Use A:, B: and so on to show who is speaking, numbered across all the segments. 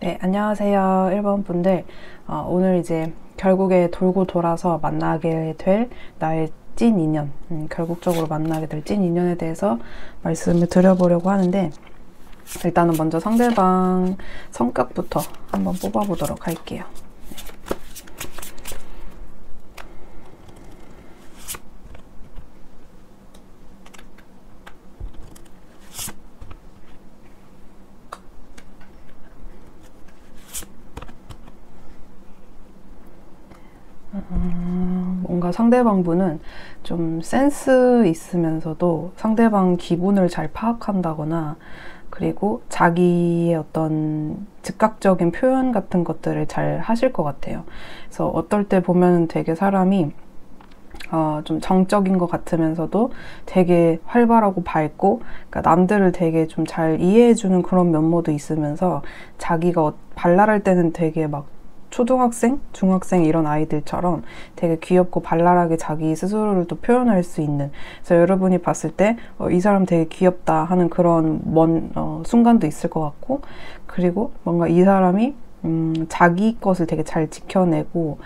A: 네, 안녕하세요. 1번 분들. 오늘 이제 결국에 돌고 돌아서 만나게 될 나의 찐 인연, 결국적으로 만나게 될 찐 인연에 대해서 말씀을 드려보려고 하는데, 일단은 먼저 상대방 성격부터 한번 뽑아보도록 할게요. 뭔가 상대방 분은 좀 센스 있으면서도 상대방 기분을 잘 파악한다거나, 그리고 자기의 어떤 즉각적인 표현 같은 것들을 잘 하실 것 같아요. 그래서 어떨 때 보면 되게 사람이 좀 정적인 것 같으면서도 되게 활발하고 밝고, 그러니까 남들을 되게 좀 잘 이해해주는 그런 면모도 있으면서, 자기가 발랄할 때는 되게 막 초등학생, 중학생 이런 아이들처럼 되게 귀엽고 발랄하게 자기 스스로를 또 표현할 수 있는, 그래서 여러분이 봤을 때 이 사람 되게 귀엽다 하는 그런 순간도 있을 것 같고, 그리고 뭔가 이 사람이 자기 것을 되게 잘 지켜내고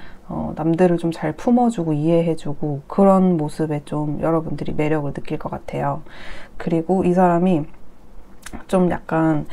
A: 남들을 좀 잘 품어주고 이해해주고, 그런 모습에 좀 여러분들이 매력을 느낄 것 같아요. 그리고 이 사람이 좀 약간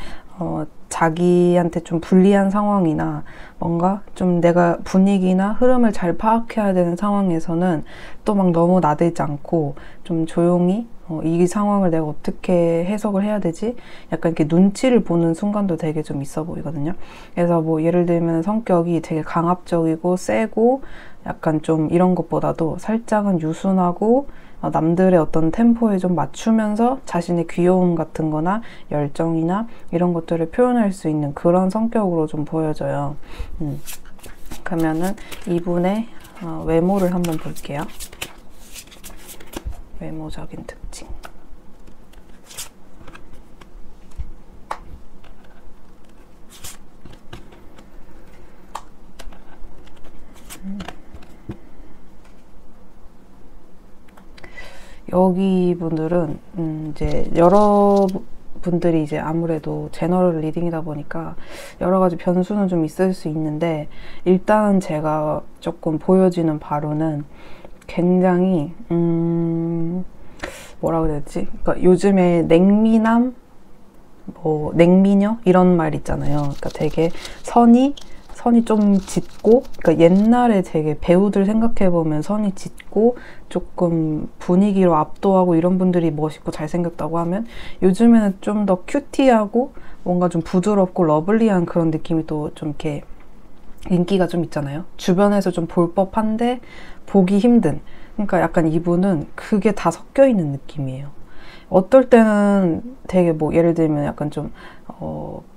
A: 자기한테 좀 불리한 상황이나 뭔가 좀 내가 분위기나 흐름을 잘 파악해야 되는 상황에서는 또 막 너무 나대지 않고 좀 조용히 이 상황을 내가 어떻게 해석을 해야 되지? 약간 이렇게 눈치를 보는 순간도 되게 좀 있어 보이거든요. 그래서 뭐 예를 들면 성격이 되게 강압적이고 세고 약간 좀 이런 것보다도 살짝은 유순하고 남들의 어떤 템포에 좀 맞추면서 자신의 귀여움 같은 거나 열정이나 이런 것들을 표현할 수 있는 그런 성격으로 좀 보여져요. 그러면은 이분의 외모를 한번 볼게요. 외모적인 특징. 여기 분들은 이제 여러분들이 이제 아무래도 제너럴 리딩이다 보니까 여러 가지 변수는 좀 있을 수 있는데, 일단 제가 조금 보여지는 바로는 굉장히 뭐라 그래야 되지? 그러니까 요즘에 냉미남, 뭐 냉미녀 이런 말 있잖아요. 그러니까 되게 선이 좀 짙고, 그러니까 옛날에 되게 배우들 생각해보면 선이 짙고 조금 분위기로 압도하고 이런 분들이 멋있고 잘생겼다고 하면, 요즘에는 좀 더 큐티하고 뭔가 좀 부드럽고 러블리한 그런 느낌이 또 좀 이렇게 인기가 좀 있잖아요. 주변에서 좀 볼 법한데 보기 힘든, 그러니까 약간 이분은 그게 다 섞여 있는 느낌이에요. 어떨 때는 되게 뭐 예를 들면 약간 좀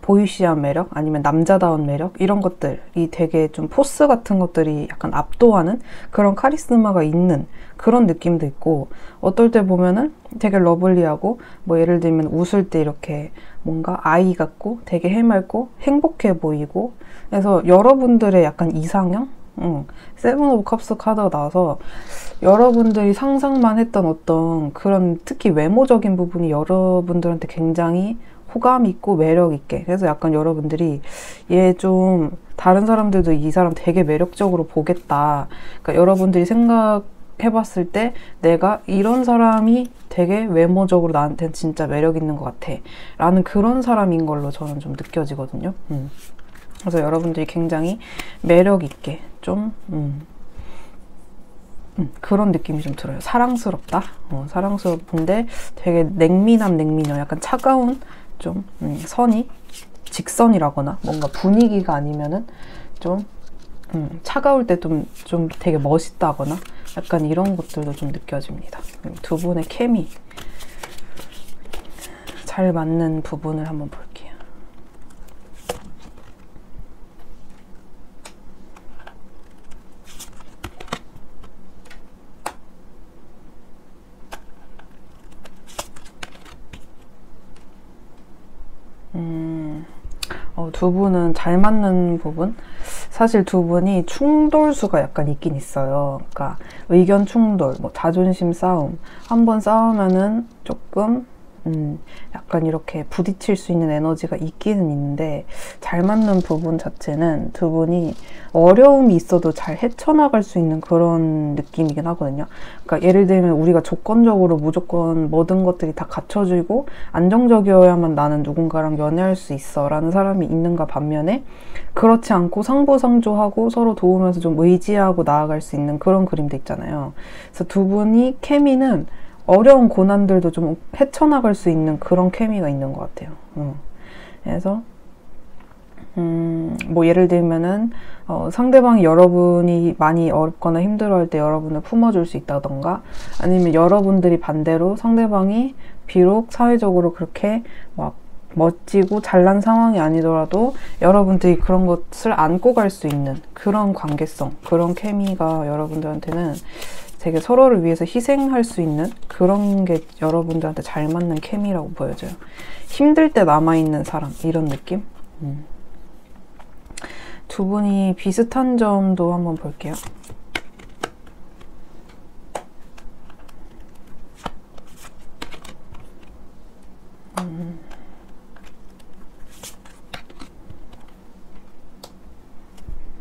A: 보이시한 매력, 아니면 남자다운 매력, 이런 것들이 되게 좀 포스 같은 것들이 약간 압도하는 그런 카리스마가 있는 그런 느낌도 있고, 어떨 때 보면은 되게 러블리하고, 뭐 예를 들면 웃을 때 이렇게 뭔가 아이 같고 되게 해맑고 행복해 보이고, 그래서 여러분들의 약간 이상형? 세븐 오브 컵스 카드가 나와서 여러분들이 상상만 했던 어떤 그런, 특히 외모적인 부분이 여러분들한테 굉장히 호감 있고 매력 있게, 그래서 약간 여러분들이 얘 좀 다른 사람들도 이 사람 되게 매력적으로 보겠다, 그러니까 여러분들이 생각해봤을 때 내가 이런 사람이 되게 외모적으로 나한테는 진짜 매력 있는 것 같아 라는 그런 사람인 걸로 저는 좀 느껴지거든요. 그래서 여러분들이 굉장히 매력 있게 좀 그런 느낌이 좀 들어요. 사랑스럽다. 사랑스럽은데 되게 냉미녀, 약간 차가운 좀 선이 직선이라거나 뭔가 분위기가 아니면은 좀 차가울 때 좀 되게 멋있다거나 약간 이런 것들도 좀 느껴집니다. 두 분의 케미 잘 맞는 부분을 한번 볼게요. 두 분은 잘 맞는 부분? 사실 두 분이 충돌수가 약간 있긴 있어요. 그러니까 의견 충돌, 뭐 자존심 싸움. 한번 싸우면은 조금 약간 이렇게 부딪힐 수 있는 에너지가 있기는 있는데 잘 맞는 부분 자체는 두 분이 어려움이 있어도 잘 헤쳐나갈 수 있는 그런 느낌이긴 하거든요. 그러니까 예를 들면 우리가 조건적으로 무조건 모든 것들이 다 갖춰지고 안정적이어야만 나는 누군가랑 연애할 수 있어 라는 사람이 있는가 반면에 그렇지 않고 상부상조하고 서로 도우면서 좀 의지하고 나아갈 수 있는 그런 그림도 있잖아요. 그래서 두 분이 케미는 어려운 고난들도 좀 헤쳐나갈 수 있는 그런 케미가 있는 것 같아요. 그래서 뭐 예를 들면은 상대방이 여러분이 많이 어렵거나 힘들어할 때 여러분을 품어줄 수 있다던가 아니면 여러분들이 반대로 상대방이 비록 사회적으로 그렇게 막 멋지고 잘난 상황이 아니더라도 여러분들이 그런 것을 안고 갈 수 있는 그런 관계성, 그런 케미가 여러분들한테는 되게 서로를 위해서 희생할 수 있는 그런 게 여러분들한테 잘 맞는 케미라고 보여져요. 힘들 때 남아있는 사람, 이런 느낌? 두 분이 비슷한 점도 한번 볼게요.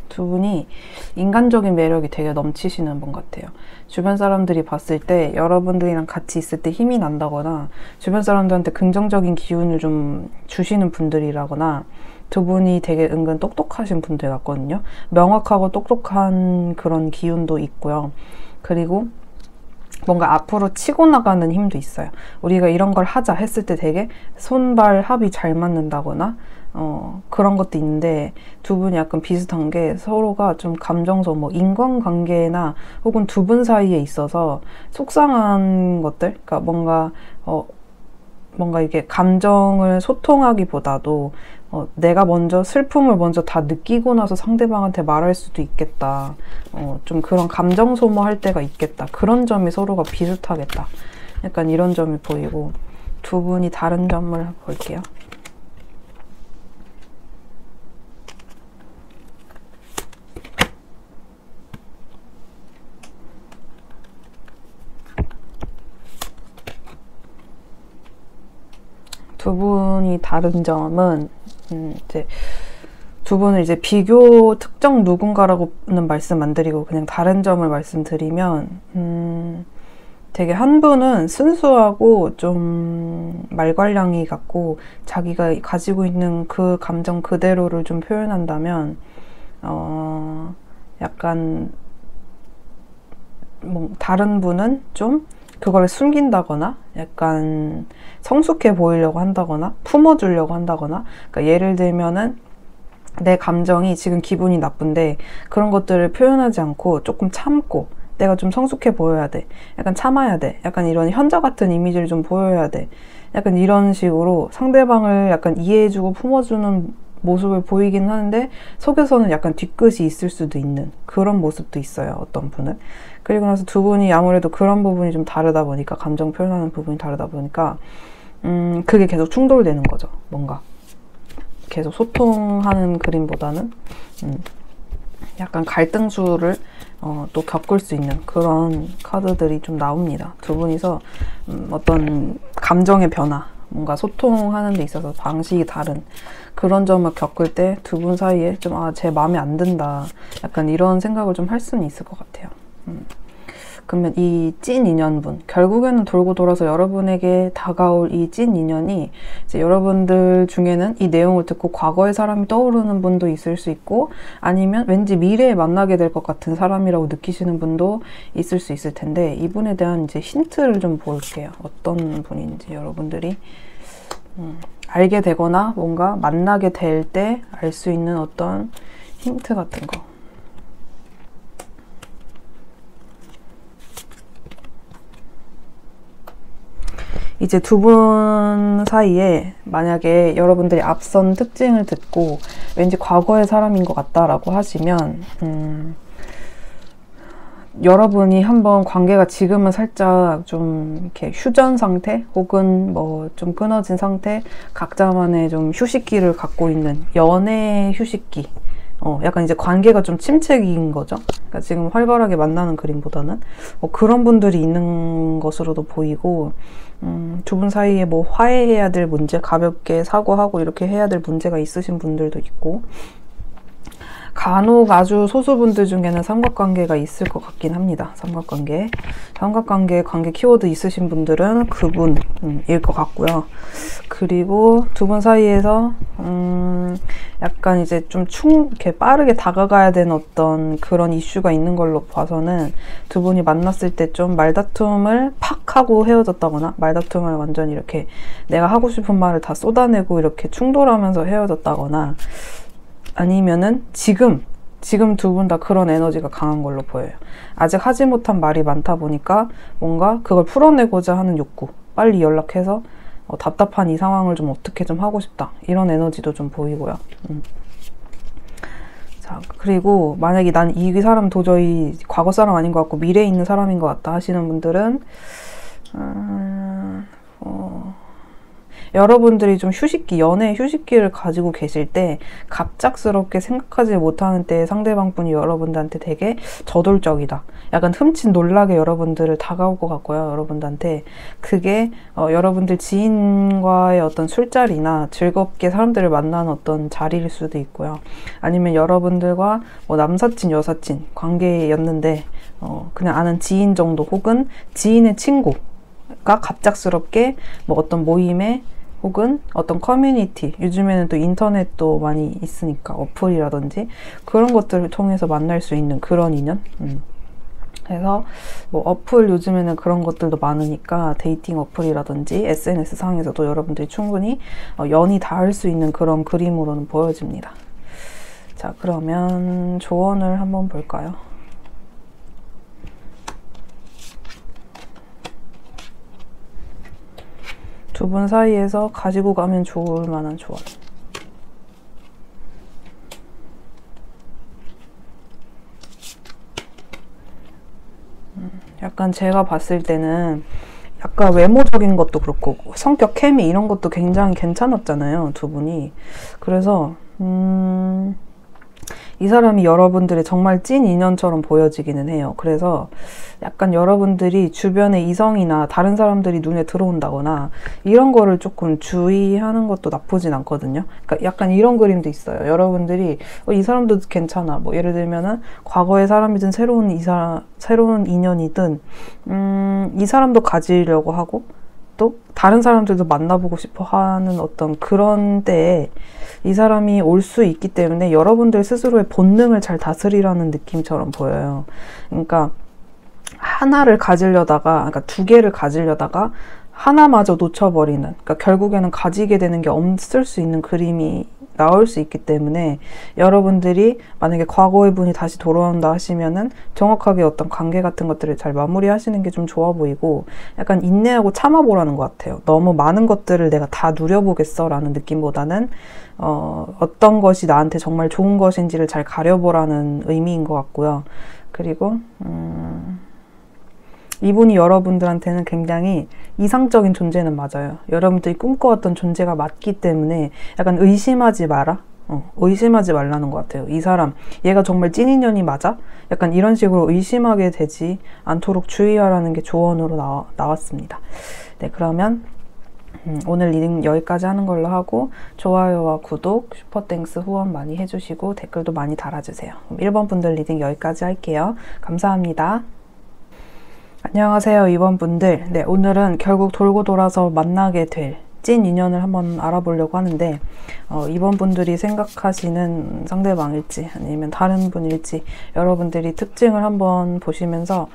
A: 두 분이 인간적인 매력이 되게 넘치시는 분 같아요. 주변 사람들이 봤을 때 여러분들이랑 같이 있을 때 힘이 난다거나 주변 사람들한테 긍정적인 기운을 좀 주시는 분들이라거나 두 분이 되게 은근 똑똑하신 분들 같거든요. 명확하고 똑똑한 그런 기운도 있고요. 그리고 뭔가 앞으로 치고 나가는 힘도 있어요. 우리가 이런 걸 하자 했을 때 되게 손발 합이 잘 맞는다거나 그런 것도 있는데 두 분이 약간 비슷한 게 서로가 좀 감정서 뭐 인간관계나 혹은 두 분 사이에 있어서 속상한 것들, 그러니까 뭔가 이게 감정을 소통하기보다도 내가 먼저 슬픔을 먼저 다 느끼고 나서 상대방한테 말할 수도 있겠다. 좀 그런 감정 소모할 때가 있겠다. 그런 점이 서로가 비슷하겠다. 약간 이런 점이 보이고 두 분이 다른 점을 볼게요. 두 분이 다른 점은 이제 두 분을 이제 비교 특정 누군가라고는 말씀 안 드리고 그냥 다른 점을 말씀드리면 되게 한 분은 순수하고 좀 말괄량이 같고 자기가 가지고 있는 그 감정 그대로를 좀 표현한다면 약간 뭐 다른 분은 좀 그걸 숨긴다거나 약간 성숙해 보이려고 한다거나 품어주려고 한다거나 그러니까 예를 들면은 내 감정이 지금 기분이 나쁜데 그런 것들을 표현하지 않고 조금 참고 내가 좀 성숙해 보여야 돼. 약간 참아야 돼. 약간 이런 현자 같은 이미지를 좀 보여야 돼. 약간 이런 식으로 상대방을 약간 이해해주고 품어주는 모습을 보이긴 하는데 속에서는 약간 뒤끝이 있을 수도 있는 그런 모습도 있어요. 어떤 분은. 그리고 나서 두 분이 아무래도 그런 부분이 좀 다르다 보니까 감정 표현하는 부분이 다르다 보니까 그게 계속 충돌되는 거죠. 뭔가 계속 소통하는 그림보다는 약간 갈등수를 또 겪을 수 있는 그런 카드들이 좀 나옵니다. 두 분이서 어떤 감정의 변화, 뭔가 소통하는 데 있어서 방식이 다른 그런 점을 겪을 때 두 분 사이에 좀 제 마음에 안 든다 약간 이런 생각을 좀 할 수는 있을 것 같아요. 그러면 이 찐 인연분 결국에는 돌고 돌아서 여러분에게 다가올 이 찐 인연이 이제 여러분들 중에는 이 내용을 듣고 과거의 사람이 떠오르는 분도 있을 수 있고 아니면 왠지 미래에 만나게 될 것 같은 사람이라고 느끼시는 분도 있을 수 있을 텐데 이분에 대한 이제 힌트를 좀 볼게요. 어떤 분인지 여러분들이 알게 되거나 뭔가 만나게 될 때 알 수 있는 어떤 힌트 같은 거. 이제 두 분 사이에 만약에 여러분들이 앞선 특징을 듣고 왠지 과거의 사람인 것 같다라고 하시면 여러분이 한번 관계가 지금은 살짝 좀 이렇게 휴전 상태 혹은 뭐 좀 끊어진 상태 각자만의 좀 휴식기를 갖고 있는 연애 휴식기 약간 이제 관계가 좀 침체기인 거죠. 그러니까 지금 활발하게 만나는 그림보다는 그런 분들이 있는 것으로도 보이고 두 분 사이에 뭐 화해해야 될 문제, 가볍게 사과하고 이렇게 해야 될 문제가 있으신 분들도 있고, 간혹 아주 소수분들 중에는 삼각관계가 있을 것 같긴 합니다. 삼각관계 관계 키워드 있으신 분들은 그분일 것 같고요. 그리고 두 분 사이에서 약간 이제 좀 이렇게 빠르게 다가가야 되는 어떤 그런 이슈가 있는 걸로 봐서는 두 분이 만났을 때 좀 말다툼을 팍 하고 헤어졌다거나, 말다툼을 완전히 이렇게 내가 하고 싶은 말을 다 쏟아내고 이렇게 충돌하면서 헤어졌다거나, 아니면은 지금 두 분 다 그런 에너지가 강한 걸로 보여요. 아직 하지 못한 말이 많다 보니까 뭔가 그걸 풀어내고자 하는 욕구, 빨리 연락해서 답답한 이 상황을 좀 어떻게 좀 하고 싶다, 이런 에너지도 좀 보이고요. 자, 그리고 만약에 난 이 사람 도저히 과거 사람 아닌 것 같고 미래에 있는 사람인 것 같다 하시는 분들은 여러분들이 좀 연애 휴식기를 가지고 계실 때 갑작스럽게 생각하지 못하는 때에 상대방분이 여러분들한테 되게 저돌적이다, 약간 흠칫 놀라게 여러분들을 다가올 것 같고요. 여러분들한테 그게 여러분들 지인과의 어떤 술자리나 즐겁게 사람들을 만나는 어떤 자리일 수도 있고요. 아니면 여러분들과 뭐 남사친 여사친 관계였는데 그냥 아는 지인 정도, 혹은 지인의 친구가 갑작스럽게 뭐 어떤 모임에, 혹은 어떤 커뮤니티, 요즘에는 또 인터넷도 많이 있으니까 어플이라든지 그런 것들을 통해서 만날 수 있는 그런 인연. 그래서 뭐 어플 요즘에는 그런 것들도 많으니까 데이팅 어플이라든지 SNS 상에서도 여러분들이 충분히 연이 닿을 수 있는 그런 그림으로는 보여집니다. 자, 그러면 조언을 한번 볼까요? 두 분 사이에서 가지고 가면 좋을 만한 조언. 약간 제가 봤을 때는 약간 외모적인 것도 그렇고 성격 케미 이런 것도 굉장히 괜찮았잖아요, 두 분이. 그래서 이 사람이 여러분들의 정말 찐 인연처럼 보여지기는 해요. 그래서 약간 여러분들이 주변에 이성이나 다른 사람들이 눈에 들어온다거나 이런 거를 조금 주의하는 것도 나쁘진 않거든요. 그러니까 약간 이런 그림도 있어요. 여러분들이 이 사람도 괜찮아, 뭐 예를 들면은 과거의 사람이든 새로운 인연이든 이 사람도 가지려고 하고 또 다른 사람들도 만나보고 싶어 하는 어떤 그런 때에 이 사람이 올 수 있기 때문에 여러분들 스스로의 본능을 잘 다스리라는 느낌처럼 보여요. 그러니까 하나를 가지려다가, 그러니까 두 개를 가지려다가 하나마저 놓쳐버리는, 그러니까 결국에는 가지게 되는 게 없을 수 있는 그림이 나올 수 있기 때문에 여러분들이 만약에 과거의 분이 다시 돌아온다 하시면은 정확하게 어떤 관계 같은 것들을 잘 마무리하시는 게 좀 좋아 보이고, 약간 인내하고 참아보라는 것 같아요. 너무 많은 것들을 내가 다 누려보겠어 라는 느낌보다는 어떤 것이 나한테 정말 좋은 것인지를 잘 가려보라는 의미인 것 같고요. 그리고 이분이 여러분들한테는 굉장히 이상적인 존재는 맞아요. 여러분들이 꿈꿔왔던 존재가 맞기 때문에 약간 의심하지 마라. 의심하지 말라는 것 같아요. 이 사람, 얘가 정말 찐 인연이 맞아? 약간 이런 식으로 의심하게 되지 않도록 주의하라는 게 조언으로 나왔습니다. 네, 그러면 오늘 리딩 여기까지 하는 걸로 하고, 좋아요와 구독, 슈퍼땡스 후원 많이 해주시고 댓글도 많이 달아주세요. 1번 분들 리딩 여기까지 할게요. 감사합니다. 안녕하세요, 2번 분들. 네, 오늘은 결국 돌고 돌아서 만나게 될 찐 인연을 한번 알아보려고 하는데 2번 분들이 생각하시는 상대방일지 아니면 다른 분일지 여러분들이 특징을 한번 보시면서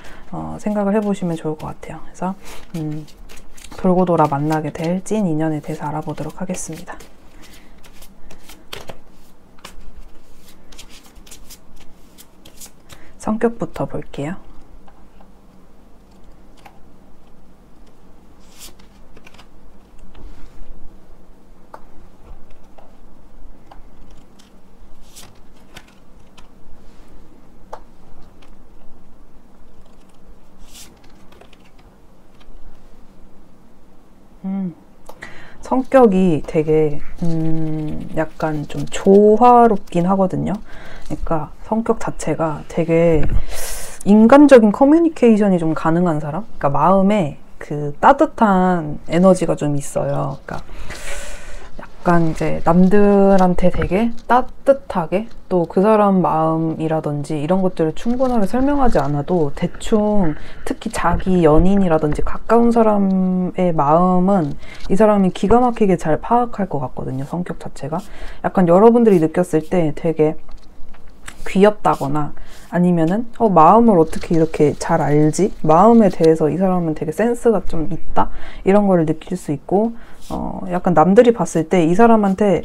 A: 생각을 해보시면 좋을 것 같아요. 그래서 돌고 돌아 만나게 될 찐 인연에 대해서 알아보도록 하겠습니다. 성격부터 볼게요. 성격이 되게 약간 좀 조화롭긴 하거든요. 그러니까 성격 자체가 되게 인간적인 커뮤니케이션이 좀 가능한 사람? 그러니까 마음에 그 따뜻한 에너지가 좀 있어요. 그러니까 약간 이제 남들한테 되게 따뜻하게 또 그 사람 마음이라든지 이런 것들을 충분하게 설명하지 않아도 대충 특히 자기 연인이라든지 가까운 사람의 마음은 이 사람이 기가 막히게 잘 파악할 것 같거든요. 성격 자체가. 약간 여러분들이 느꼈을 때 되게 귀엽다거나 아니면은 마음을 어떻게 이렇게 잘 알지? 마음에 대해서 이 사람은 되게 센스가 좀 있다? 이런 거를 느낄 수 있고 약간 남들이 봤을 때 이 사람한테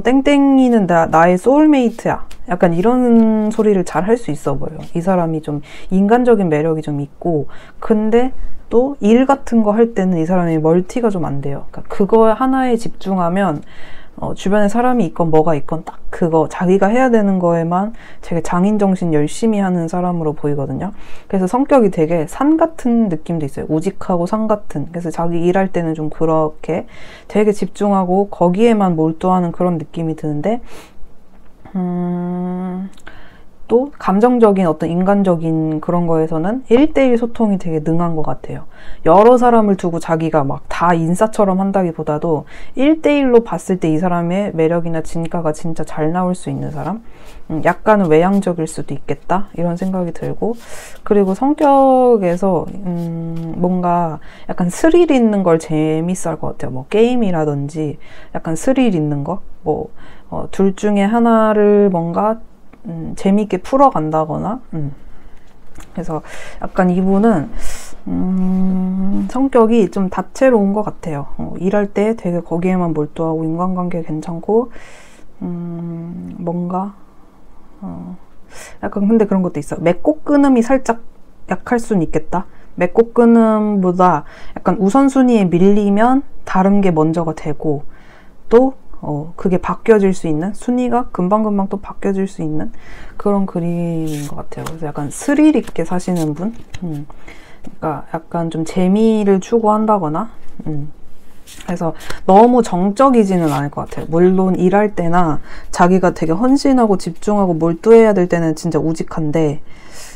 A: 땡땡이는 나의 소울메이트야. 약간 이런 소리를 잘 할 수 있어 보여요. 이 사람이 좀 인간적인 매력이 좀 있고 근데 또 일 같은 거 할 때는 이 사람이 멀티가 좀 안 돼요. 그러니까 그거 하나에 집중하면 주변에 사람이 있건 뭐가 있건 딱 그거 자기가 해야 되는 거에만 되게 장인정신 열심히 하는 사람으로 보이거든요. 그래서 성격이 되게 산 같은 느낌도 있어요. 우직하고 산 같은. 그래서 자기 일할 때는 좀 그렇게 되게 집중하고 거기에만 몰두하는 그런 느낌이 드는데 또 감정적인 어떤 인간적인 그런 거에서는 1대1 소통이 되게 능한 것 같아요. 여러 사람을 두고 자기가 막 다 인싸처럼 한다기보다도 1대1로 봤을 때 이 사람의 매력이나 진가가 진짜 잘 나올 수 있는 사람? 약간은 외향적일 수도 있겠다 이런 생각이 들고 그리고 성격에서 뭔가 약간 스릴 있는 걸 재밌어 할 것 같아요. 뭐 게임이라든지 약간 스릴 있는 거? 뭐 둘 중에 하나를 뭔가 재미있게 풀어간다거나 그래서 약간 이분은 성격이 좀 다채로운 것 같아요. 일할 때 되게 거기에만 몰두하고 인간관계 괜찮고 뭔가 약간 근데 그런 것도 있어. 맺고 끊음이 살짝 약할 수는 있겠다. 맺고 끊음보다 약간 우선순위에 밀리면 다른 게 먼저가 되고 또 그게 바뀌어질 수 있는 순위가 금방금방 또 바뀌어질 수 있는 그런 그림인 것 같아요. 그래서 약간 스릴 있게 사시는 분 그러니까 약간 좀 재미를 추구한다거나 그래서 너무 정적이지는 않을 것 같아요. 물론 일할 때나 자기가 되게 헌신하고 집중하고 몰두해야 될 때는 진짜 우직한데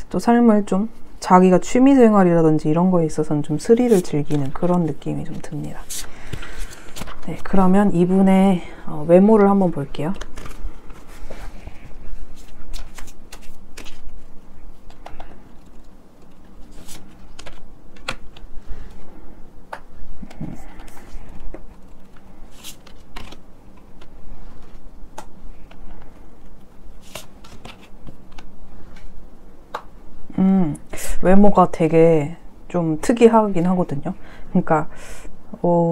A: 또 삶을 좀 자기가 취미생활이라든지 이런 거에 있어서는 좀 스릴을 즐기는 그런 느낌이 좀 듭니다. 네, 그러면 이분의 외모를 한번 볼게요. 외모가 되게 좀 특이하긴 하거든요. 그러니까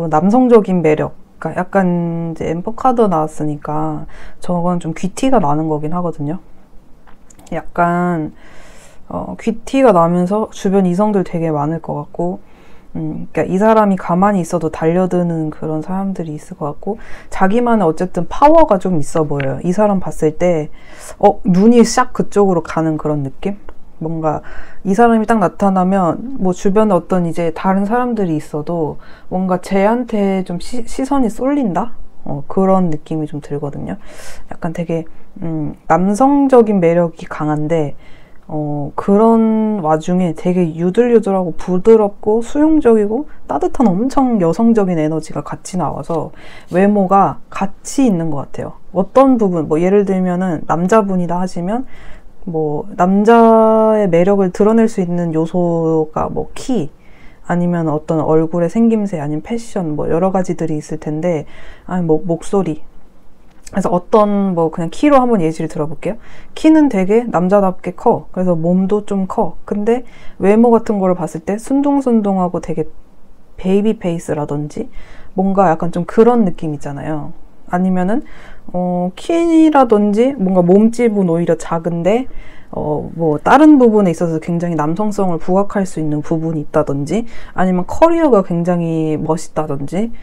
A: 남성적인 매력, 그러니까 약간 이제 엠퍼 카드 나왔으니까 저건 좀 귀티가 나는 거긴 하거든요. 약간 귀티가 나면서 주변 이성들 되게 많을 것 같고 그러니까 이 사람이 가만히 있어도 달려드는 그런 사람들이 있을 것 같고 자기만의 어쨌든 파워가 좀 있어 보여요. 이 사람 봤을 때 눈이 싹 그쪽으로 가는 그런 느낌? 뭔가 이 사람이 딱 나타나면 뭐 주변에 어떤 이제 다른 사람들이 있어도 뭔가 쟤한테 좀 시선이 쏠린다? 그런 느낌이 좀 들거든요. 약간 되게 남성적인 매력이 강한데 그런 와중에 되게 유들유들하고 부드럽고 수용적이고 따뜻한 엄청 여성적인 에너지가 같이 나와서 외모가 같이 있는 것 같아요. 어떤 부분, 뭐 예를 들면은 남자분이다 하시면 뭐 남자의 매력을 드러낼 수 있는 요소가 뭐 키 아니면 어떤 얼굴의 생김새 아니면 패션 뭐 여러 가지들이 있을 텐데 아니 뭐 목소리 그래서 어떤 뭐 그냥 키로 한번 예시를 들어볼게요. 키는 되게 남자답게 커. 그래서 몸도 좀 커. 근데 외모 같은 거를 봤을 때 순둥순둥하고 되게 베이비 페이스라든지 뭔가 약간 좀 그런 느낌 있잖아요. 아니면은 키라든지 뭔가 몸집은 오히려 작은데 뭐 다른 부분에 있어서 굉장히 남성성을 부각할 수 있는 부분이 있다든지 아니면 커리어가 굉장히 멋있다든지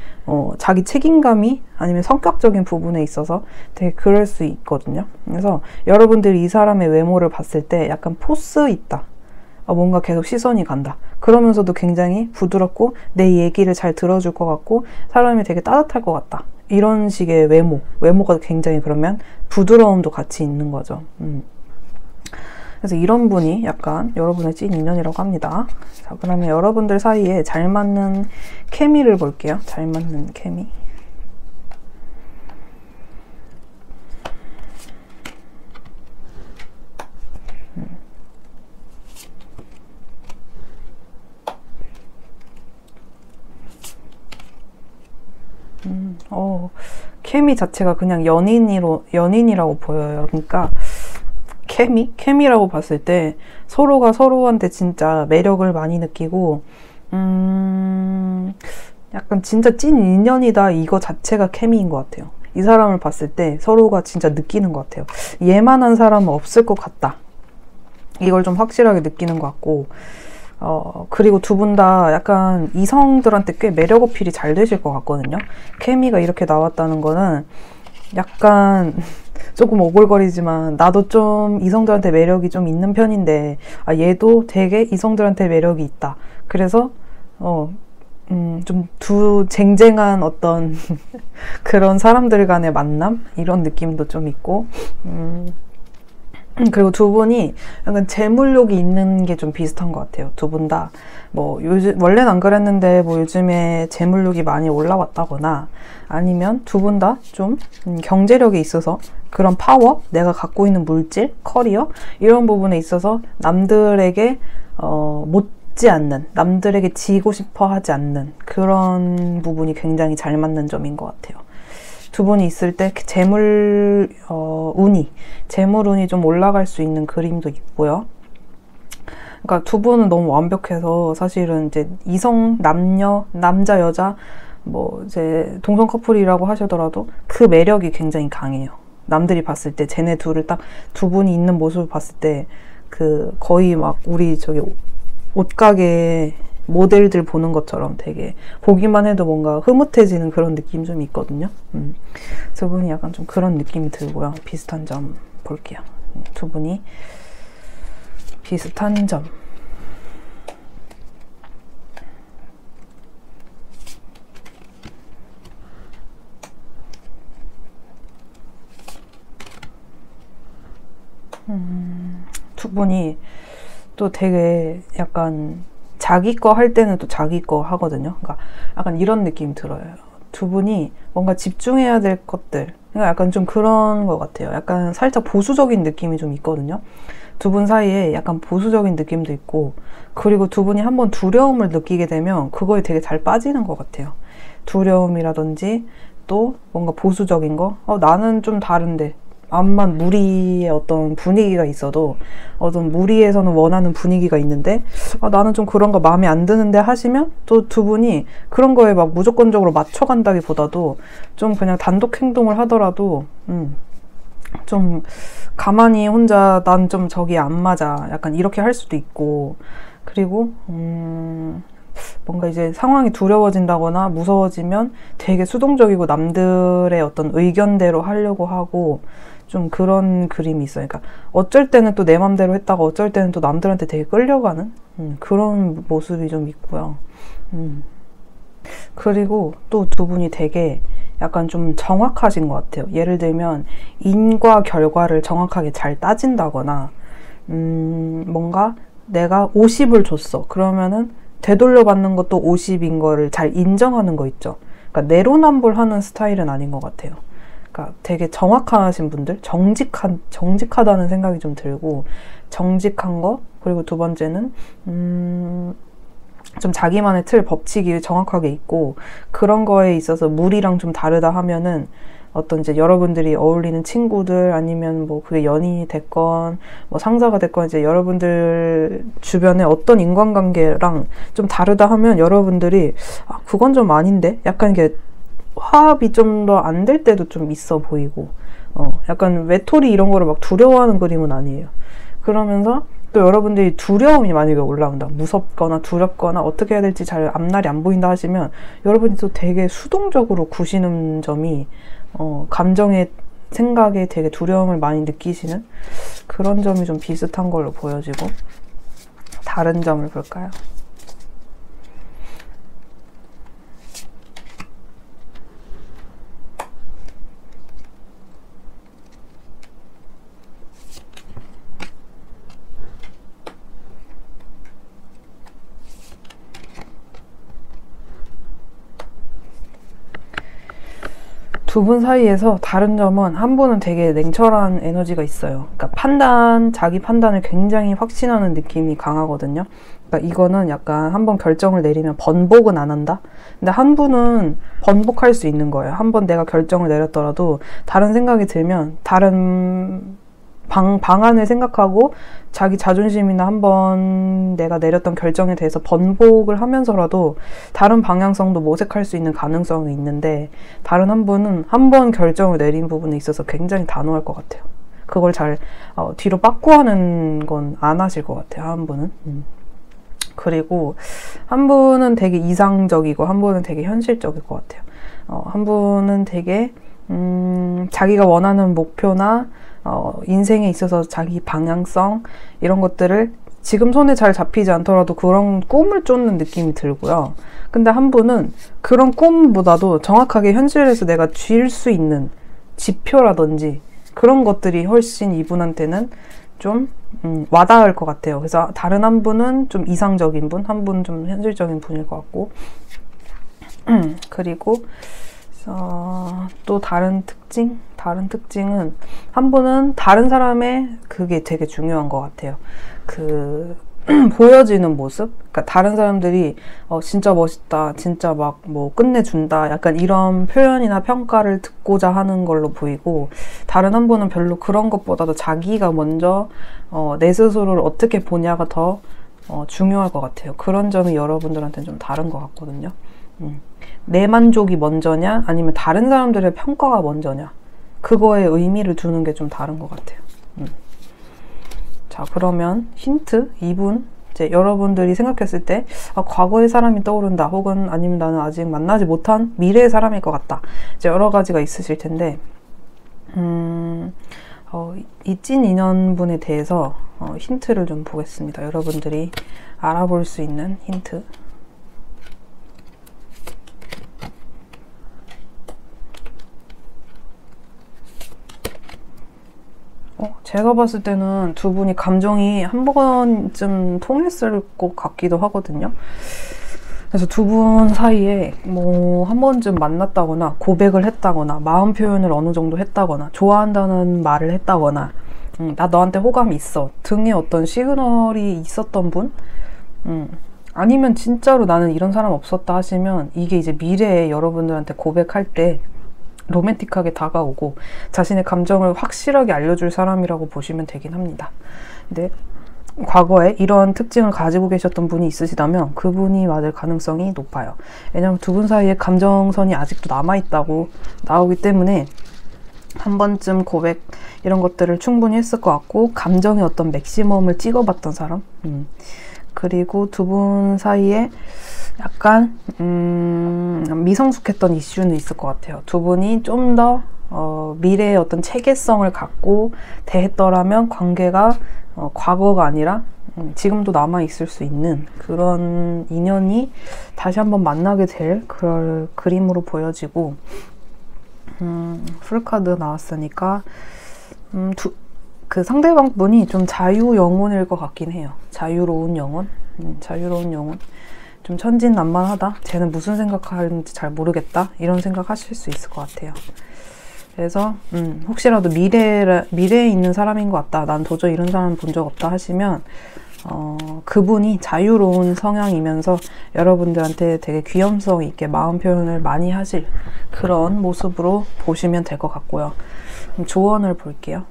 A: 자기 책임감이 아니면 성격적인 부분에 있어서 되게 그럴 수 있거든요. 그래서 여러분들이 이 사람의 외모를 봤을 때 약간 포스 있다. 뭔가 계속 시선이 간다. 그러면서도 굉장히 부드럽고 내 얘기를 잘 들어줄 것 같고 사람이 되게 따뜻할 것 같다. 이런 식의 외모가 굉장히 그러면 부드러움도 같이 있는 거죠. 그래서 이런 분이 약간 여러분의 찐 인연이라고 합니다. 자, 그러면 여러분들 사이에 잘 맞는 케미를 볼게요. 잘 맞는 케미. 케미 자체가 그냥 연인이라고 보여요. 그러니까 케미라고 봤을 때 서로가 서로한테 진짜 매력을 많이 느끼고, 약간 진짜 찐 인연이다 이거 자체가 케미인 것 같아요. 이 사람을 봤을 때 서로가 진짜 느끼는 것 같아요. 얘만한 사람은 없을 것 같다. 이걸 좀 확실하게 느끼는 것 같고, 그리고 두 분 다 약간 이성들한테 꽤 매력 어필이 잘 되실 것 같거든요. 케미가 이렇게 나왔다는 거는 약간 조금 오글거리지만 나도 좀 이성들한테 매력이 좀 있는 편인데, 얘도 되게 이성들한테 매력이 있다. 그래서 좀 두 쟁쟁한 어떤 그런 사람들 간의 만남? 이런 느낌도 좀 있고, 그리고 두 분이 약간 재물욕이 있는 게 좀 비슷한 것 같아요. 두 분 다 뭐 요즘 원래는 안 그랬는데 뭐 요즘에 재물욕이 많이 올라왔다거나, 아니면 두 분 다 좀 경제력에 있어서 그런 파워, 내가 갖고 있는 물질, 커리어 이런 부분에 있어서 남들에게 못지 않는, 남들에게 지고 싶어 하지 않는 그런 부분이 굉장히 잘 맞는 점인 것 같아요. 두 분이 있을 때 재물운이 좀 올라갈 수 있는 그림도 있고요. 그러니까 두 분은 너무 완벽해서 사실은 이제 이성, 남자, 여자, 뭐 이제 동성 커플이라고 하시더라도 그 매력이 굉장히 강해요. 남들이 봤을 때 쟤네 둘을 딱 두 분이 있는 모습을 봤을 때 그 거의 막 우리 저기 옷가게 모델들 보는 것처럼 되게 보기만 해도 뭔가 흐뭇해지는 그런 느낌 좀 있거든요. 두 분이 약간 좀 그런 느낌이 들고요. 비슷한 점 볼게요. 두 분이 비슷한 점. 두 분이 또 되게 약간 자기 거 할 때는 또 자기 거 하거든요. 그러니까 약간 이런 느낌이 들어요. 두 분이 뭔가 집중해야 될 것들, 그러니까 약간 좀 그런 것 같아요. 약간 살짝 보수적인 느낌이 좀 있거든요. 두 분 사이에 약간 보수적인 느낌도 있고, 그리고 두 분이 한번 두려움을 느끼게 되면 그거에 되게 잘 빠지는 것 같아요. 두려움이라든지 또 뭔가 보수적인 거, 나는 좀 다른데, 암만 무리의 어떤 분위기가 있어도 어떤 무리에서는 원하는 분위기가 있는데, 나는 좀 그런 거 마음에 안 드는데 하시면 또 두 분이 그런 거에 막 무조건적으로 맞춰간다기보다도 좀 그냥 단독 행동을 하더라도 좀 가만히 혼자 난 좀 저기 안 맞아 약간 이렇게 할 수도 있고, 그리고 뭔가 이제 상황이 두려워진다거나 무서워지면 되게 수동적이고 남들의 어떤 의견대로 하려고 하고, 좀 그런 그림이 있어요. 그러니까 어쩔 때는 또 내 맘대로 했다가 어쩔 때는 또 남들한테 되게 끌려가는 그런 모습이 좀 있고요. 그리고 또 두 분이 되게 약간 좀 정확하신 것 같아요. 예를 들면 인과 결과를 정확하게 잘 따진다거나, 뭔가 내가 50을 줬어. 그러면은 되돌려받는 것도 50인 거를 잘 인정하는 거 있죠. 그러니까 내로남불하는 스타일은 아닌 것 같아요. 그러니까 되게 정확하신 분들, 정직하다는 생각이 좀 들고, 정직한 거, 그리고 두 번째는 좀 자기만의 틀, 법칙이 정확하게 있고, 그런 거에 있어서 무리랑 좀 다르다 하면은 어떤 이제 여러분들이 어울리는 친구들, 아니면 뭐 그게 연인이 됐건 뭐 상사가 됐건, 이제 여러분들 주변에 어떤 인간관계랑 좀 다르다 하면 여러분들이 그건 좀 아닌데? 약간 이게 화합이 좀 더 안 될 때도 좀 있어 보이고, 약간 외톨이 이런 거를 막 두려워하는 그림은 아니에요. 그러면서 또 여러분들이 두려움이 만약에 올라온다, 무섭거나 두렵거나 어떻게 해야 될지 잘 앞날이 안 보인다 하시면 여러분이 또 되게 수동적으로 구시는 점이, 감정에, 생각에 되게 두려움을 많이 느끼시는 그런 점이 좀 비슷한 걸로 보여지고, 다른 점을 볼까요? 두 분 사이에서 다른 점은 한 분은 되게 냉철한 에너지가 있어요. 그러니까 자기 판단을 굉장히 확신하는 느낌이 강하거든요. 그러니까 이거는 약간 한번 결정을 내리면 번복은 안 한다? 근데 한 분은 번복할 수 있는 거예요. 한번 내가 결정을 내렸더라도 다른 생각이 들면 다른 방안을 생각하고 자기 자존심이나 한번 내가 내렸던 결정에 대해서 번복을 하면서라도 다른 방향성도 모색할 수 있는 가능성이 있는데, 다른 한 분은 한 번 결정을 내린 부분에 있어서 굉장히 단호할 것 같아요. 그걸 잘 뒤로 빠꾸하는 건 안 하실 것 같아요, 한 분은. 그리고 한 분은 되게 이상적이고 한 분은 되게 현실적일 것 같아요. 한 분은 되게 자기가 원하는 목표나 인생에 있어서 자기 방향성 이런 것들을 지금 손에 잘 잡히지 않더라도 그런 꿈을 쫓는 느낌이 들고요. 근데 한 분은 그런 꿈보다도 정확하게 현실에서 내가 쥘 수 있는 지표라든지 그런 것들이 훨씬 이분한테는 좀 와닿을 것 같아요. 그래서 다른 한 분은 좀 이상적인 분, 한 분은 좀 현실적인 분일 것 같고 그리고 또 다른 특징은 한 분은 다른 사람의 그게 되게 중요한 것 같아요. 보여지는 모습? 그러니까 다른 사람들이 진짜 멋있다, 진짜 막 뭐 끝내준다, 약간 이런 표현이나 평가를 듣고자 하는 걸로 보이고, 다른 한 분은 별로 그런 것보다도 자기가 먼저 내 스스로를 어떻게 보냐가 더 중요할 것 같아요. 그런 점이 여러분들한테는 좀 다른 것 같거든요. 내 만족이 먼저냐 아니면 다른 사람들의 평가가 먼저냐, 그거에 의미를 두는 게 좀 다른 것 같아요. 자, 그러면 힌트 2분, 이제 여러분들이 생각했을 때 과거의 사람이 떠오른다, 혹은 아니면 나는 아직 만나지 못한 미래의 사람일 것 같다, 이제 여러 가지가 있으실 텐데 이 찐 인연분에 대해서 힌트를 좀 보겠습니다. 여러분들이 알아볼 수 있는 힌트. 제가 봤을 때는 두 분이 감정이 한 번쯤 통했을 것 같기도 하거든요. 그래서 두 분 사이에 뭐 한 번쯤 만났다거나 고백을 했다거나 마음 표현을 어느 정도 했다거나 좋아한다는 말을 했다거나 나 너한테 호감이 있어 등의 어떤 시그널이 있었던 분, 아니면 진짜로 나는 이런 사람 없었다 하시면 이게 이제 미래에 여러분들한테 고백할 때 로맨틱하게 다가오고 자신의 감정을 확실하게 알려줄 사람이라고 보시면 되긴 합니다. 근데 과거에 이런 특징을 가지고 계셨던 분이 있으시다면 그분이 맞을 가능성이 높아요. 왜냐하면 두 분 사이에 감정선이 아직도 남아있다고 나오기 때문에 한 번쯤 고백 이런 것들을 충분히 했을 것 같고, 감정의 어떤 맥시멈을 찍어봤던 사람, 그리고 두 분 사이에 약간 미성숙했던 이슈는 있을 것 같아요. 두 분이 좀 더 미래의 어떤 체계성을 갖고 대했더라면 관계가 과거가 아니라 지금도 남아있을 수 있는 그런 인연이 다시 한번 만나게 될 그럴 그림으로 보여지고, 풀카드 나왔으니까 그 상대방 분이 좀 자유 영혼일 것 같긴 해요. 자유로운 영혼, 자유로운 영혼. 좀 천진난만하다, 쟤는 무슨 생각하는지 잘 모르겠다, 이런 생각 하실 수 있을 것 같아요. 그래서 혹시라도 미래에 있는 사람인 것 같다, 난 도저히 이런 사람 본 적 없다 하시면 그분이 자유로운 성향이면서 여러분들한테 되게 귀염성 있게 마음 표현을 많이 하실 그런 모습으로 보시면 될 것 같고요. 그럼 조언을 볼게요.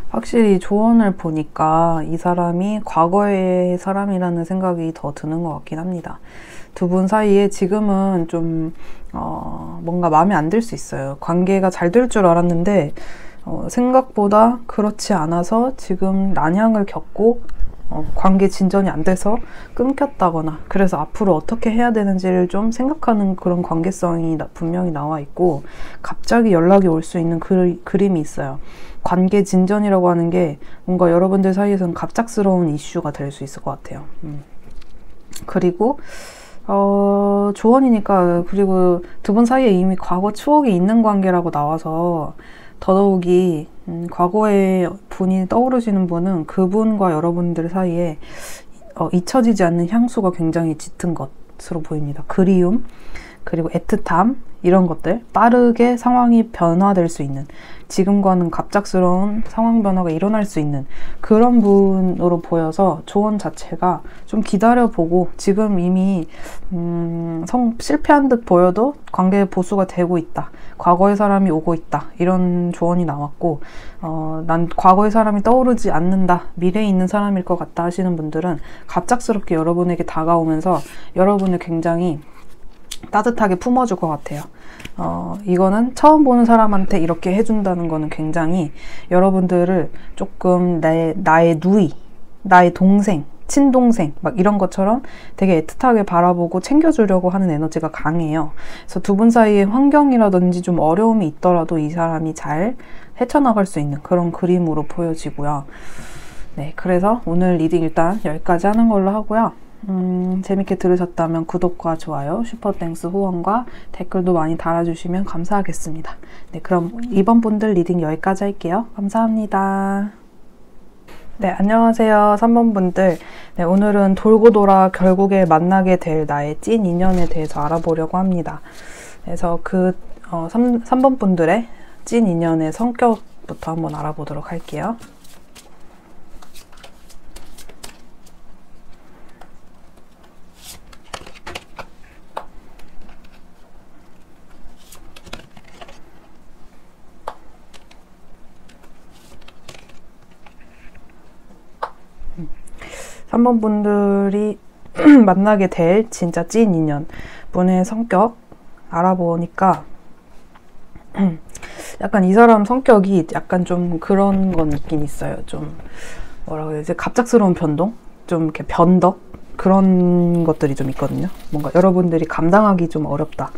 A: 확실히 조언을 보니까 이 사람이 과거의 사람이라는 생각이 더 드는 것 같긴 합니다. 두 분 사이에 지금은 좀 뭔가 마음에 안 들 수 있어요. 관계가 잘 될 줄 알았는데 생각보다 그렇지 않아서 지금 난향을 겪고 관계 진전이 안 돼서 끊겼다거나, 그래서 앞으로 어떻게 해야 되는지를 좀 생각하는 그런 관계성이 분명히 나와 있고, 갑자기 연락이 올 수 있는 그림이 있어요. 관계 진전이라고 하는 게 뭔가 여러분들 사이에서는 갑작스러운 이슈가 될 수 있을 것 같아요. 그리고 조언이니까. 그리고 두 분 사이에 이미 과거 추억이 있는 관계라고 나와서 더더욱이 과거의 분이 떠오르시는 분은 그분과 여러분들 사이에 잊혀지지 않는 향수가 굉장히 짙은 것으로 보입니다. 그리움, 그리고 애틋함, 이런 것들, 빠르게 상황이 변화될 수 있는, 지금과는 갑작스러운 상황 변화가 일어날 수 있는 그런 분으로 보여서 조언 자체가 좀 기다려보고, 지금 이미 실패한 듯 보여도 관계의 보수가 되고 있다, 과거의 사람이 오고 있다, 이런 조언이 나왔고, 난 과거의 사람이 떠오르지 않는다, 미래에 있는 사람일 것 같다 하시는 분들은 갑작스럽게 여러분에게 다가오면서 여러분을 굉장히 따뜻하게 품어줄 것 같아요. 이거는 처음 보는 사람한테 이렇게 해준다는 거는 굉장히 여러분들을 조금 나의 누이, 나의 동생, 친동생 막 이런 것처럼 되게 애틋하게 바라보고 챙겨주려고 하는 에너지가 강해요. 그래서 두 분 사이의 환경이라든지 좀 어려움이 있더라도 이 사람이 잘 헤쳐나갈 수 있는 그런 그림으로 보여지고요. 네, 그래서 오늘 리딩 일단 여기까지 하는 걸로 하고요. 재밌게 들으셨다면 구독과 좋아요, 슈퍼땡스 후원과 댓글도 많이 달아주시면 감사하겠습니다. 네, 그럼 이번 분들 리딩 여기까지 할게요. 감사합니다. 네, 안녕하세요. 3번 분들. 네, 오늘은 돌고 돌아 결국에 만나게 될 나의 찐 인연에 대해서 알아보려고 합니다. 그래서 3번 분들의 찐 인연의 성격부터 한번 알아보도록 할게요. 한 번 분들이 만나게 될 진짜 찐 인연 분의 성격 알아보니까 약간 이 사람 성격이 약간 좀 그런 건 있긴 있어요. 좀 뭐라고 해야 되지? 갑작스러운 변동? 좀 이렇게 변덕? 그런 것들이 좀 있거든요. 뭔가 여러분들이 감당하기 좀 어렵다.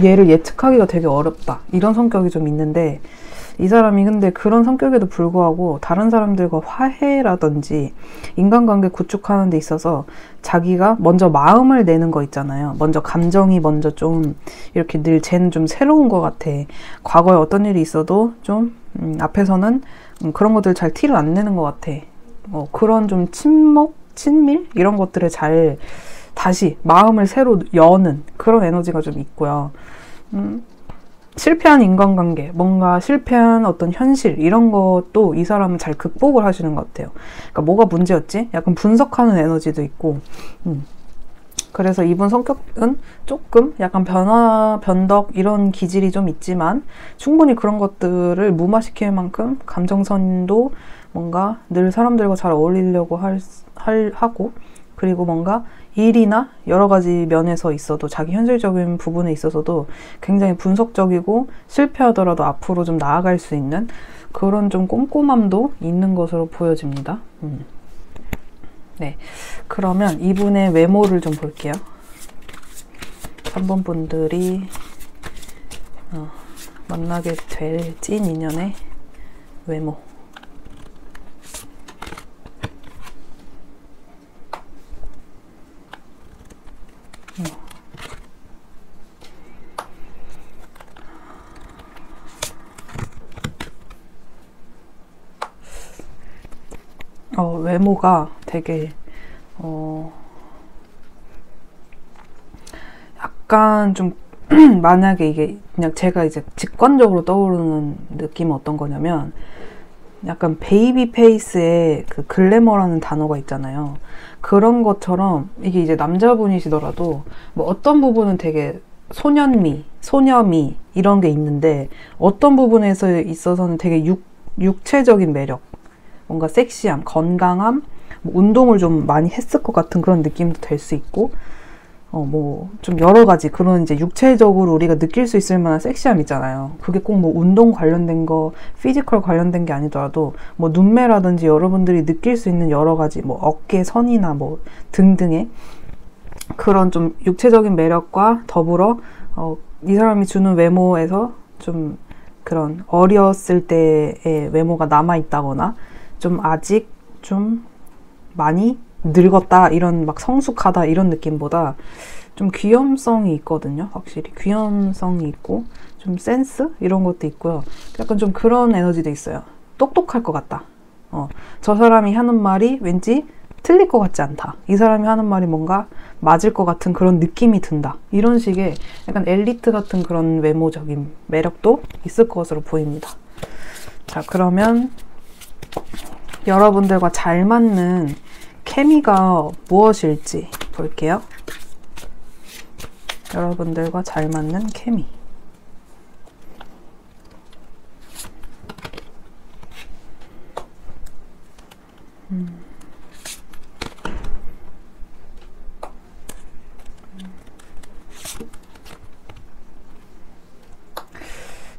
A: 얘를 예측하기가 되게 어렵다. 이런 성격이 좀 있는데, 이 사람이 근데 그런 성격에도 불구하고 다른 사람들과 화해라든지 인간관계 구축하는 데 있어서 자기가 먼저 마음을 내는 거 있잖아요. 먼저 감정이 먼저 좀 이렇게 늘 쟤는 좀 새로운 것 같아. 과거에 어떤 일이 있어도 좀 앞에서는 그런 것들 잘 티를 안 내는 것 같아. 그런 좀 친밀? 이런 것들을 잘 다시 마음을 새로 여는 그런 에너지가 좀 있고요. 실패한 인간관계, 뭔가 실패한 어떤 현실, 이런 것도 이 사람은 잘 극복을 하시는 것 같아요. 그러니까 뭐가 문제였지? 약간 분석하는 에너지도 있고, 그래서 이분 성격은 조금 약간 변덕 이런 기질이 좀 있지만 충분히 그런 것들을 무마시킬 만큼 감정선도 뭔가 늘 사람들과 잘 어울리려고 하고, 그리고 뭔가 일이나 여러 가지 면에서 있어도 자기 현실적인 부분에 있어서도 굉장히 분석적이고 실패하더라도 앞으로 좀 나아갈 수 있는 그런 좀 꼼꼼함도 있는 것으로 보여집니다. 네, 그러면 이분의 외모를 좀 볼게요. 3번 분들이 만나게 될 찐 인연의 외모. 외모가 되게 약간 좀 만약에 이게 그냥 제가 이제 직관적으로 떠오르는 느낌은 어떤 거냐면 약간 베이비 페이스에 그 글래머라는 단어가 있잖아요. 그런 것처럼 이게 이제 남자분이시더라도 뭐 어떤 부분은 되게 소년미, 소녀미 이런 게 있는데 어떤 부분에서 있어서는 되게 육체적인 매력, 뭔가 섹시함, 건강함, 뭐 운동을 좀 많이 했을 것 같은 그런 느낌도 될 수 있고, 뭐 좀 여러 가지 그런 이제 육체적으로 우리가 느낄 수 있을 만한 섹시함 있잖아요. 그게 꼭 뭐 운동 관련된 거, 피지컬 관련된 게 아니더라도 뭐 눈매라든지 여러분들이 느낄 수 있는 여러 가지 뭐 어깨 선이나 뭐 등등의 그런 좀 육체적인 매력과 더불어 이 사람이 주는 외모에서 좀 그런 어렸을 때의 외모가 남아있다거나 좀 아직 좀 많이 늙었다, 이런 막 성숙하다 이런 느낌보다 좀 귀염성이 있거든요. 확실히 귀염성이 있고 좀 센스? 이런 것도 있고요. 약간 좀 그런 에너지도 있어요. 똑똑할 것 같다. 저 사람이 하는 말이 왠지 틀릴 것 같지 않다. 이 사람이 하는 말이 뭔가 맞을 것 같은 그런 느낌이 든다. 이런 식의 약간 엘리트 같은 그런 외모적인 매력도 있을 것으로 보입니다. 자, 그러면 여러분들과 잘 맞는 케미가 무엇일지 볼게요. 여러분들과 잘 맞는 케미.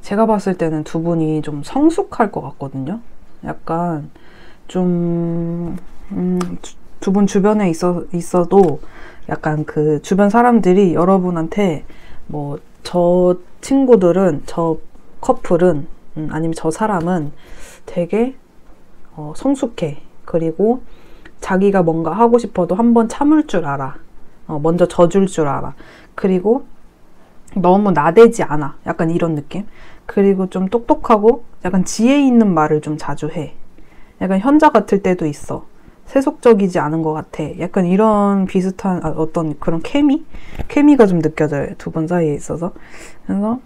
A: 제가 봤을 때는 두 분이 좀 성숙할 것 같거든요. 약간 좀 두 분 주변에 있어도 약간 그 주변 사람들이 여러분한테 뭐 저 친구들은, 저 커플은, 아니면 저 사람은 되게 성숙해. 그리고 자기가 뭔가 하고 싶어도 한번 참을 줄 알아. 먼저 져줄 줄 알아. 그리고 너무 나대지 않아. 약간 이런 느낌. 그리고 좀 똑똑하고 약간 지혜 있는 말을 좀 자주 해. 약간 현자 같을 때도 있어. 세속적이지 않은 것 같아. 약간 이런 비슷한 어떤 그런 케미가 좀 느껴져요. 두 분 사이에 있어서. 그래서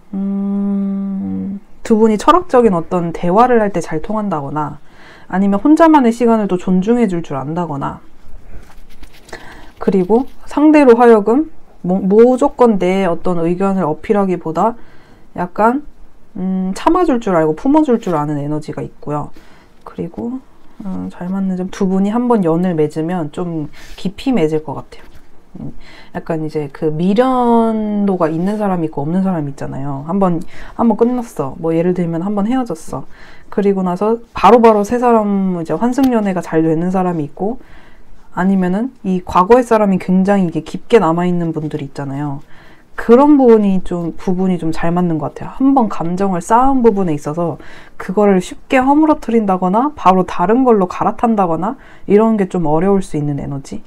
A: 두 분이 철학적인 어떤 대화를 할 때 잘 통한다거나, 아니면 혼자만의 시간을 또 존중해 줄 줄 안다거나, 그리고 상대로 하여금 무조건 내 어떤 의견을 어필하기보다 약간 참아줄 줄 알고 품어줄 줄 아는 에너지가 있고요. 그리고 잘 맞는 점, 두 분이 한번 연을 맺으면 좀 깊이 맺을 것 같아요. 약간 이제 그 미련도가 있는 사람이 있고 없는 사람이 있잖아요. 한번 끝났어. 뭐 예를 들면 한번 헤어졌어. 그리고 나서 바로바로 새 사람, 이제 환승연애가 잘 되는 사람이 있고, 아니면은 이 과거의 사람이 굉장히 이게 깊게 남아있는 분들이 있잖아요. 그런 부분이 좀 잘 맞는 것 같아요. 한번 감정을 쌓은 부분에 있어서 그거를 쉽게 허물어뜨린다거나 바로 다른 걸로 갈아탄다거나 이런 게 좀 어려울 수 있는 에너지.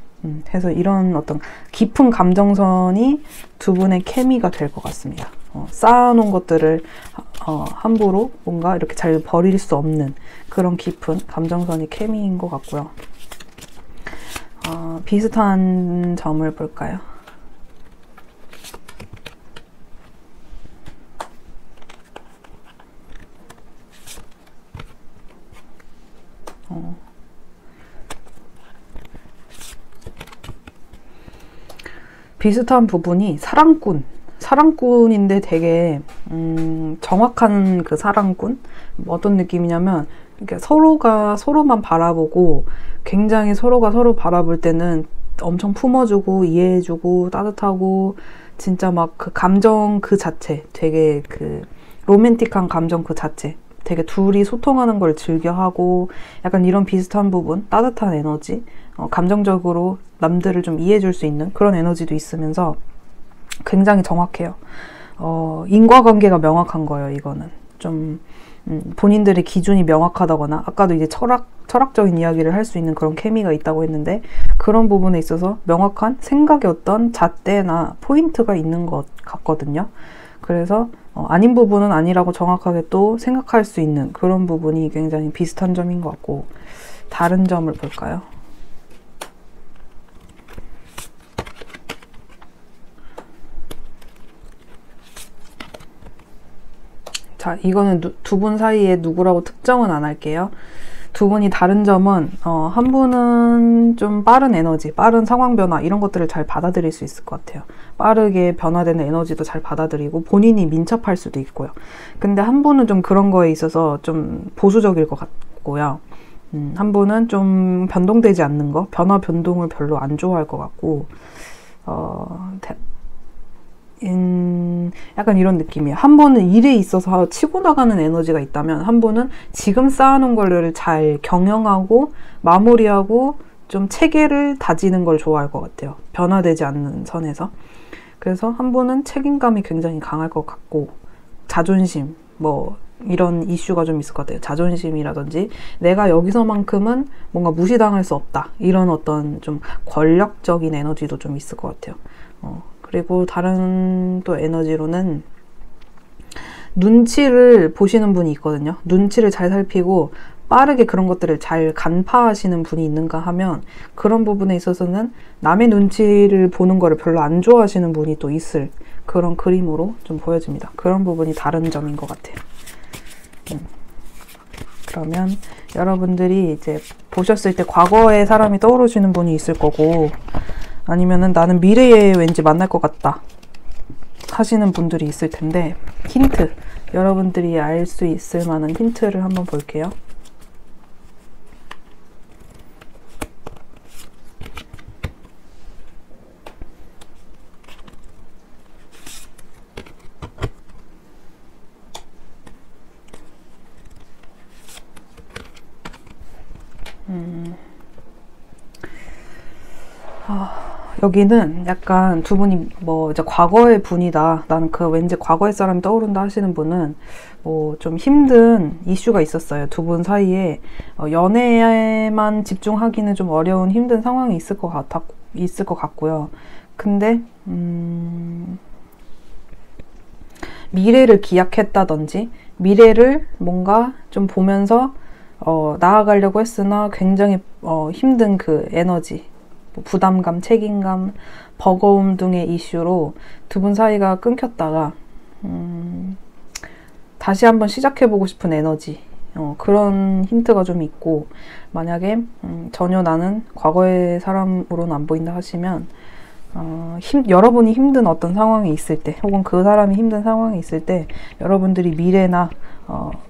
A: 그래서 이런 어떤 깊은 감정선이 두 분의 케미가 될 것 같습니다. 쌓아놓은 것들을 함부로 뭔가 이렇게 잘 버릴 수 없는 그런 깊은 감정선이 케미인 것 같고요. 비슷한 점을 볼까요? 비슷한 부분이 사랑꾼인데 되게 정확한 그 사랑꾼? 어떤 느낌이냐면, 이렇게 서로가 서로만 바라보고 굉장히 서로가 서로 바라볼 때는 엄청 품어주고 이해해주고 따뜻하고, 진짜 막 그 감정 그 자체, 되게 그 로맨틱한 감정 그 자체, 되게 둘이 소통하는 걸 즐겨하고, 약간 이런 비슷한 부분, 따뜻한 에너지, 감정적으로 남들을 좀 이해해줄 수 있는 그런 에너지도 있으면서 굉장히 정확해요. 인과관계가 명확한 거예요. 이거는 좀 본인들의 기준이 명확하다거나, 아까도 이제 철학적인 이야기를 할 수 있는 그런 케미가 있다고 했는데, 그런 부분에 있어서 명확한 생각의 어떤 잣대나 포인트가 있는 것 같거든요. 그래서 아닌 부분은 아니라고 정확하게 또 생각할 수 있는 그런 부분이 굉장히 비슷한 점인 것 같고, 다른 점을 볼까요? 자, 이거는 두 분 사이에 누구라고 특정은 안 할게요. 두 분이 다른 점은 한 분은 좀 빠른 에너지, 빠른 상황 변화 이런 것들을 잘 받아들일 수 있을 것 같아요. 빠르게 변화되는 에너지도 잘 받아들이고 본인이 민첩할 수도 있고요. 근데 한 분은 좀 그런 거에 있어서 좀 보수적일 것 같고요. 한 분은 좀 변동되지 않는 거, 변동을 별로 안 좋아할 것 같고, 약간 이런 느낌이에요. 한 분은 일에 있어서 치고 나가는 에너지가 있다면, 한 분은 지금 쌓아놓은 거를 잘 경영하고 마무리하고 좀 체계를 다지는 걸 좋아할 것 같아요. 변화되지 않는 선에서. 그래서 한 분은 책임감이 굉장히 강할 것 같고, 자존심, 뭐 이런 이슈가 좀 있을 것 같아요. 자존심이라든지 내가 여기서만큼은 뭔가 무시당할 수 없다, 이런 어떤 좀 권력적인 에너지도 좀 있을 것 같아요. 그리고 다른 또 에너지로는 눈치를 보시는 분이 있거든요. 눈치를 잘 살피고 빠르게 그런 것들을 잘 간파하시는 분이 있는가 하면 그런 부분에 있어서는 남의 눈치를 보는 거를 별로 안 좋아하시는 분이 또 있을 그런 그림으로 좀 보여집니다. 그런 부분이 다른 점인 것 같아요. 그러면 여러분들이 이제 보셨을 때 과거의 사람이 떠오르시는 분이 있을 거고, 아니면은 나는 미래에 왠지 만날 것 같다 하시는 분들이 있을 텐데, 힌트, 여러분들이 알 수 있을 만한 힌트를 한번 볼게요. 여기는 약간 두 분이 뭐 이제 과거의 분이다, 나는 그 왠지 과거의 사람이 떠오른다 하시는 분은 뭐 좀 힘든 이슈가 있었어요. 두 분 사이에 연애에만 집중하기는 좀 어려운 힘든 상황이 있을 것 같고요. 근데 미래를 기약했다든지 미래를 뭔가 좀 보면서 나아가려고 했으나 굉장히 힘든 그 에너지, 부담감, 책임감, 버거움 등의 이슈로 두 분 사이가 끊겼다가 다시 한번 시작해보고 싶은 에너지, 그런 힌트가 좀 있고, 만약에 전혀 나는 과거의 사람으로는 안 보인다 하시면 여러분이 힘든 어떤 상황이 있을 때, 혹은 그 사람이 힘든 상황이 있을 때 여러분들이 미래나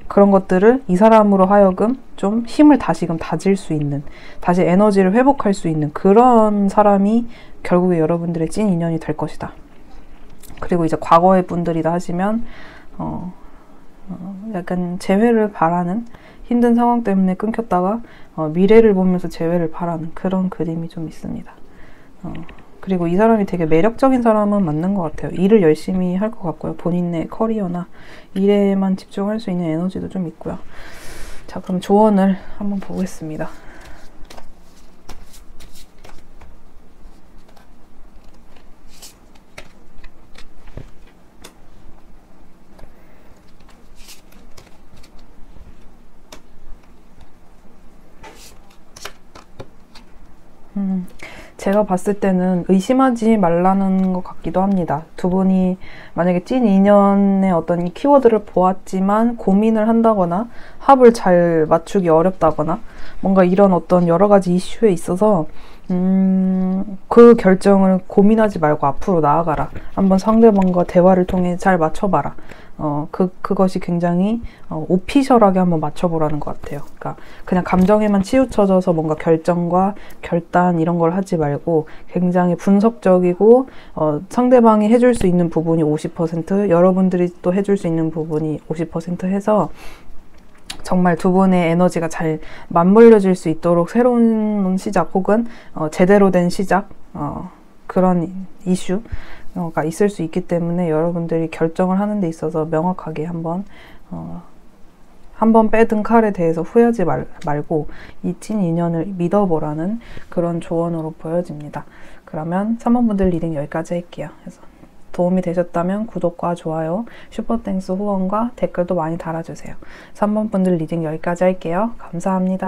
A: 그런 것들을 이 사람으로 하여금 좀 힘을 다시금 다질 수 있는, 다시 에너지를 회복할 수 있는 그런 사람이 결국에 여러분들의 찐 인연이 될 것이다. 그리고 이제 과거의 분들이다 하시면 약간 재회를 바라는, 힘든 상황 때문에 끊겼다가 미래를 보면서 재회를 바라는 그런 그림이 좀 있습니다. 그리고 이 사람이 되게 매력적인 사람은 맞는 것 같아요. 일을 열심히 할 것 같고요. 본인의 커리어나 일에만 집중할 수 있는 에너지도 좀 있고요. 자, 그럼 조언을 한번 보겠습니다. 제가 봤을 때는 의심하지 말라는 것 같기도 합니다. 두 분이 만약에 찐 인연의 어떤 키워드를 보았지만 고민을 한다거나 합을 잘 맞추기 어렵다거나 뭔가 이런 어떤 여러 가지 이슈에 있어서 그 결정을 고민하지 말고 앞으로 나아가라. 한번 상대방과 대화를 통해 잘 맞춰봐라. 그것이 굉장히 오피셜하게 한번 맞춰보라는 것 같아요. 그러니까 그냥 감정에만 치우쳐져서 뭔가 결정과 결단 이런 걸 하지 말고 굉장히 분석적이고 상대방이 해줄 수 있는 부분이 50%, 여러분들이 또 해줄 수 있는 부분이 50% 해서 정말 두 분의 에너지가 잘 맞물려질 수 있도록 새로운 시작 혹은 제대로 된 시작, 그런 이슈가 있을 수 있기 때문에 여러분들이 결정을 하는 데 있어서 명확하게 한번 빼든 칼에 대해서 후회하지 말고 이 찐 인연을 믿어보라는 그런 조언으로 보여집니다. 그러면 3번 분들 리딩 여기까지 할게요. 그래서 도움이 되셨다면 구독과 좋아요, 슈퍼땡스 후원과 댓글도 많이 달아주세요. 3번 분들 리딩 여기까지 할게요. 감사합니다.